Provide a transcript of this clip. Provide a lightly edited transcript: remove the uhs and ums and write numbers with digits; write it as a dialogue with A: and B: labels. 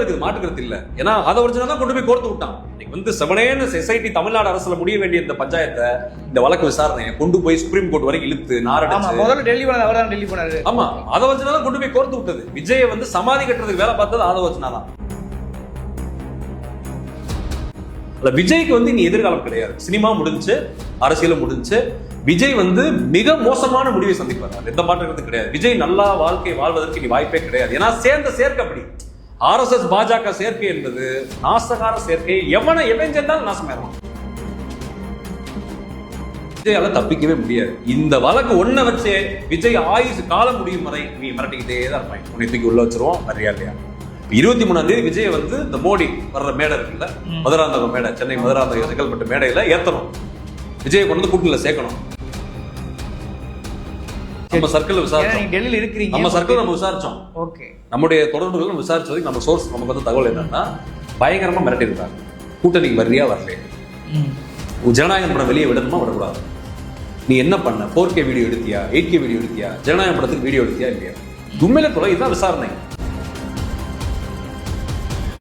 A: இருக்குது, மாற்றுக்கிறது இல்ல. ஏன்னா அதை ஒரிஜினல் தான் கொண்டு போய் கோர்த்து விட்டான். இன்னைக்கு வந்து செவனேன்னு சொசைட்டி தமிழ்நாடு அரசுல முடிய வேண்டிய இந்த பஞ்சாயத்தை, இந்த வழக்கு விசாரணையை கொண்டு போய் சுப்ரீம் கோர்ட் வரைக்கும் இழுத்து நாரடிச்சு.
B: முதல்ல டெல்லி அவர்தான் டெல்லி போனாரு.
A: ஆமா, அதை ஒரிஜினல் தான் கொண்டு போய் கோர்த்து விட்டது. விஜயை வந்து சமாதி கட்டுறதுக்கு வேலை பார்த்தது அதை ஒரிஜினல் தான். விஜய்க்கு வந்து இனி எதிர்காலம் கிடையாது. சினிமா முடிஞ்சு, அரசியலும் முடிஞ்சு, விஜய் வந்து மிக மோசமான முடிவை சந்திப்பார். எந்த மாற்றம் கிடையாது. விஜய் நல்லா வாழ்க்கை வாழ்வதற்கு இனி வாய்ப்பே கிடையாது. ஏன்னா சேர்ந்த சேர்க்கை அப்படி. RSS பாஜக சேர்க்கை என்பது நாசகார சேர்க்கை. எவனை எவெஞ்சாலும் நாசமாயிரும். விஜயால தப்பிக்கவே முடியாது. இந்த வழக்கு ஒன்ன வச்சே விஜய் ஆயுசு காலம் முடியும் வரை நீ மிரட்டிக்கிட்டே தான் இருப்பாங்க. உன்னை தூக்கி உள்ள வச்சிருவோம் மரியா இல்லையா. 23ஆம் தேதி விஜய் வந்து இந்த மோடி வர்ற மேடை இருக்குல்ல, மதுராந்தகம் மேடை, சென்னை மதுராந்தகம் செங்கல்பட்டு மேடையில ஏத்தணும். விஜயை கொண்டு கூட்டணியில சேர்க்கணும். நம்ம சர்க்கிள் விசாரிச்சோம்.
B: டெல்லியில இருக்கிறீங்க.
A: நம்ம சர்க்கிள் நம்ம விசாரிச்சோம்.
B: ஓகே.
A: நம்முடைய தொடர்புகள் நம்ம விசாரிச்சதுக்கு நம்ம சோர்ஸ் நமக்கு வந்து தகவல் என்னன்னா, பயங்கரமா மிரட்டி இருக்காங்க. கூட்டணிக்கு வர்றியா வரல, ஜனநாயகம் படம் வெளியே விடணுமா விடக்கூடாது, நீ என்ன பண்ண, 4K வீடியோ எடுத்தியா, 8K வீடியோ எடுத்தியா, ஜனநாயகம் படத்துக்கு வீடியோ எடுத்தியா இல்லையா, உண்மையில இதுதான் விசாரணை.